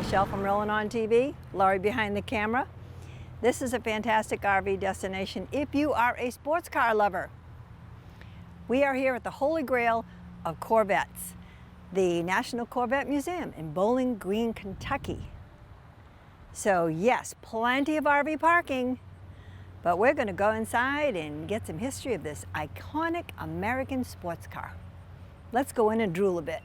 Michelle from Rolling On TV, Laurie behind the camera. This is a fantastic RV destination if you are a sports car lover. We are here at the Holy Grail of Corvettes, the National Corvette Museum in Bowling Green, Kentucky. So yes, plenty of RV parking, but we're going to go inside and get some history of this iconic American sports car. Let's go in and drool a bit.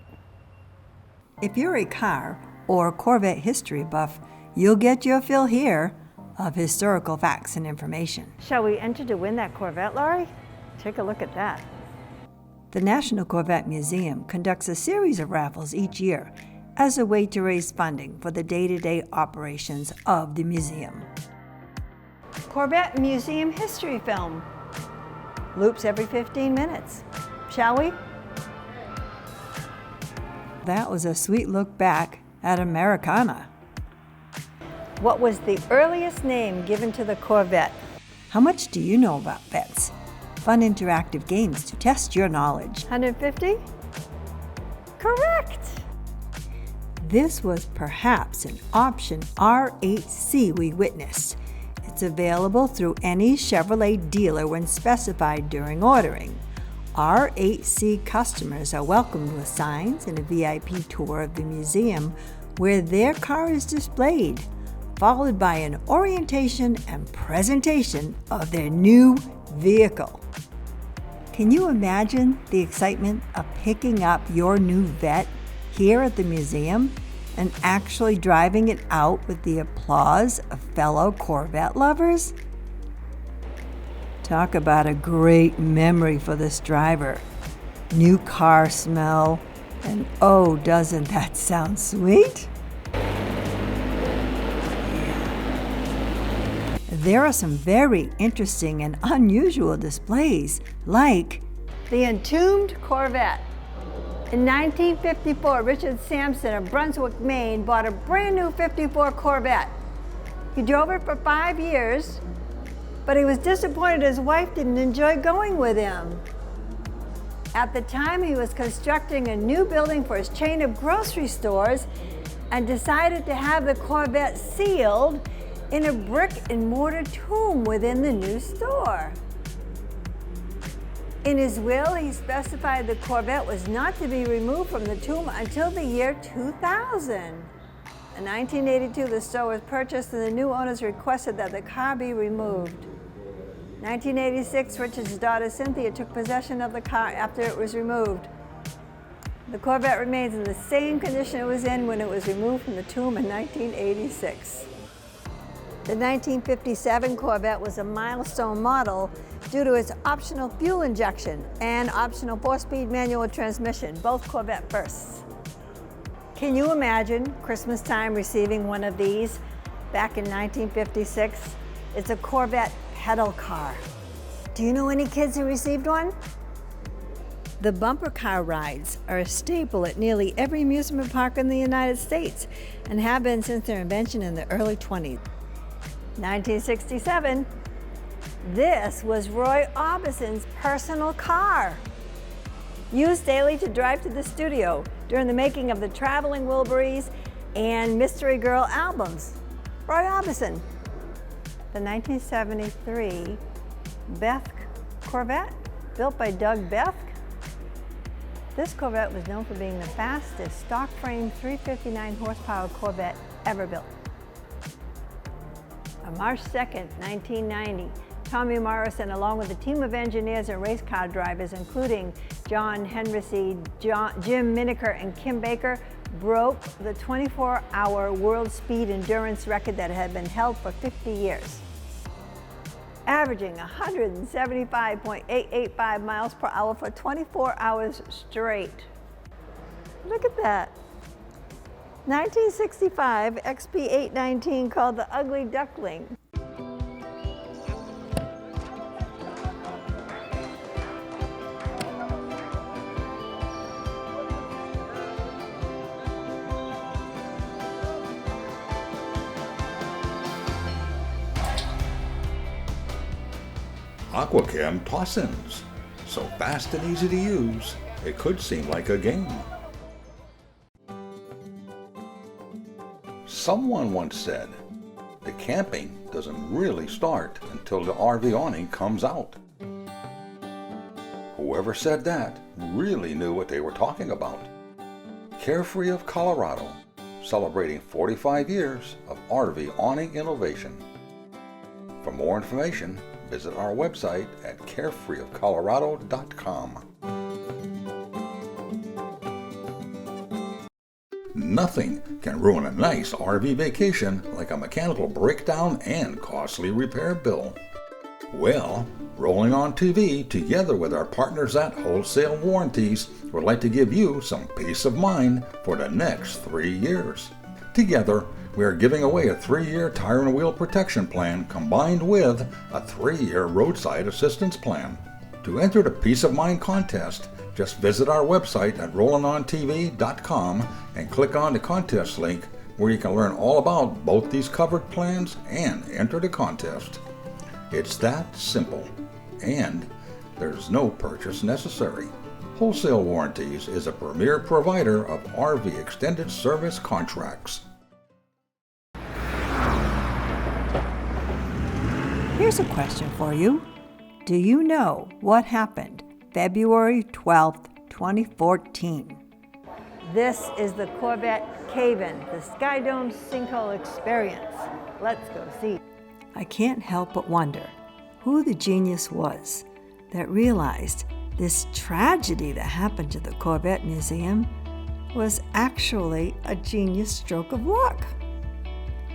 If you're a car or Corvette history buff, you'll get your fill here of historical facts and information. Shall we enter to win that Corvette, Laurie? Take a look at that. The National Corvette Museum conducts a series of raffles each year as a way to raise funding for the day-to-day operations of the museum. Corvette Museum history film. Loops every 15 minutes. Shall we? That was a sweet look back at Americana. What was the earliest name given to the Corvette? How much do you know about Vettes? Fun interactive games to test your knowledge. 150? Correct! This was perhaps an option R8C we witnessed. It's available through any Chevrolet dealer when specified during ordering. R8C customers are welcomed with signs and a VIP tour of the museum where their car is displayed, followed by an orientation and presentation of their new vehicle. Can you imagine the excitement of picking up your new Vette here at the museum and actually driving it out with the applause of fellow Corvette lovers? Talk about a great memory for this driver. New car smell, and oh, doesn't that sound sweet? There are some very interesting and unusual displays, like the Entombed Corvette. In 1954, Richard Sampson of Brunswick, Maine, bought a brand new 54 Corvette. He drove it for 5 years, but he was disappointed his wife didn't enjoy going with him. At the time, he was constructing a new building for his chain of grocery stores and decided to have the Corvette sealed in a brick and mortar tomb within the new store. In his will, he specified the Corvette was not to be removed from the tomb until the year 2000. In 1982, the store was purchased and the new owners requested that the car be removed. 1986, Richard's daughter Cynthia took possession of the car after it was removed. The Corvette remains in the same condition it was in when it was removed from the tomb in 1986. The 1957 Corvette was a milestone model due to its optional fuel injection and optional 4-speed manual transmission, both Corvette firsts. Can you imagine Christmas time receiving one of these back in 1956? It's a Corvette pedal car. Do you know any kids who received one? The bumper car rides are a staple at nearly every amusement park in the United States and have been since their invention in the early 20s. 1967, this was Roy Orbison's personal car, used daily to drive to the studio during the making of the Traveling Wilburys and Mystery Girl albums. Roy Orbison. The 1973 Bethke Corvette, built by Doug Bethke. This Corvette was known for being the fastest stock frame 359 horsepower Corvette ever built. On March 2nd, 1990, Tommy Morrison, along with a team of engineers and race car drivers, including John Henry, Jim Miniker, and Kim Baker, broke the 24-hour world speed endurance record that had been held for 50 years, averaging 175.885 miles per hour for 24 hours straight. Look at that. 1965 XP819 called the Ugly Duckling. Aquacam Tossins. So fast and easy to use, it could seem like a game. Someone once said, the camping doesn't really start until the RV awning comes out. Whoever said that really knew what they were talking about. Carefree of Colorado, celebrating 45 years of RV awning innovation. For more information, visit our website at carefreeofcolorado.com. Nothing can ruin a nice RV vacation like a mechanical breakdown and costly repair bill. Well, Rolling on TV, together with our partners at Wholesale Warranties, would like to give you some peace of mind for the next 3 years. Together, we are giving away a 3-year tire and wheel protection plan combined with a 3-year roadside assistance plan. To enter the Peace of Mind contest, just visit our website at rollingontv.com and click on the contest link where you can learn all about both these covered plans and enter the contest. It's that simple, and there's no purchase necessary. Wholesale Warranties is a premier provider of RV extended service contracts. Here's a question for you. Do you know what happened February 12th, 2014? This is the Corvette Cave-In, the Skydome sinkhole experience. Let's go see. I can't help but wonder who the genius was that realized this tragedy that happened to the Corvette Museum was actually a genius stroke of luck.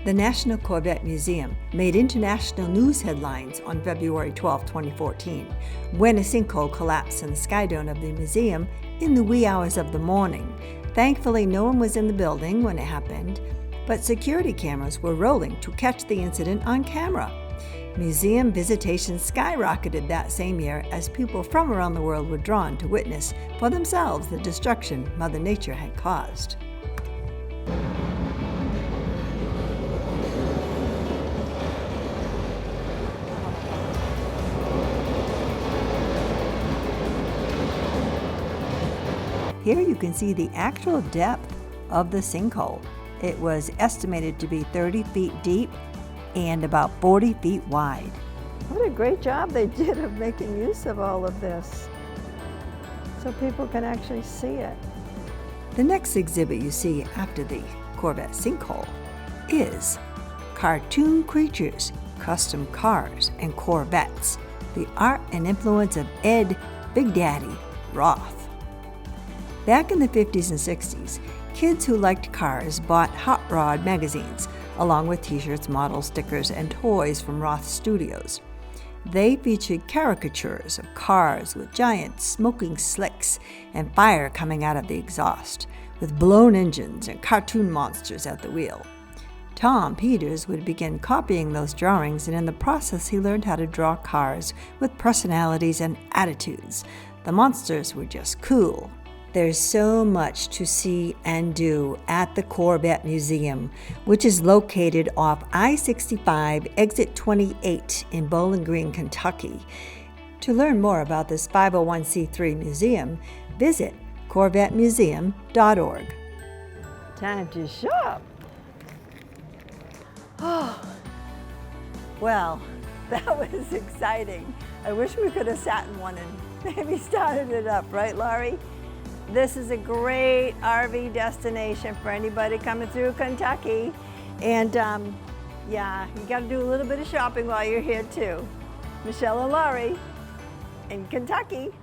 The National Corvette Museum made international news headlines on February 12, 2014, when a sinkhole collapsed in the skydome of the museum in the wee hours of the morning. Thankfully, no one was in the building when it happened, but security cameras were rolling to catch the incident on camera. Museum visitation skyrocketed that same year as people from around the world were drawn to witness for themselves the destruction Mother Nature had caused. Here you can see the actual depth of the sinkhole. It was estimated to be 30 feet deep and about 40 feet wide. What a great job they did of making use of all of this so people can actually see it. The next exhibit you see after the Corvette sinkhole is Cartoon Creatures, Custom Cars and Corvettes, the art and influence of Ed Big Daddy Roth. Back in the 50s and 60s, kids who liked cars bought Hot Rod magazines, along with t-shirts, models, stickers, and toys from Roth Studios. They featured caricatures of cars with giant smoking slicks and fire coming out of the exhaust, with blown engines and cartoon monsters at the wheel. Tom Peters would begin copying those drawings, and in the process he learned how to draw cars with personalities and attitudes. The monsters were just cool. There's so much to see and do at the Corvette Museum, which is located off I-65, exit 28 in Bowling Green, Kentucky. To learn more about this 501c3 museum, visit corvettemuseum.org. Time to shop. Oh, well, that was exciting. I wish we could have sat in one and maybe started it up, right, Laurie? This is a great RV destination for anybody coming through Kentucky. And yeah, you got to do a little bit of shopping while you're here too. Michelle and Laurie in Kentucky.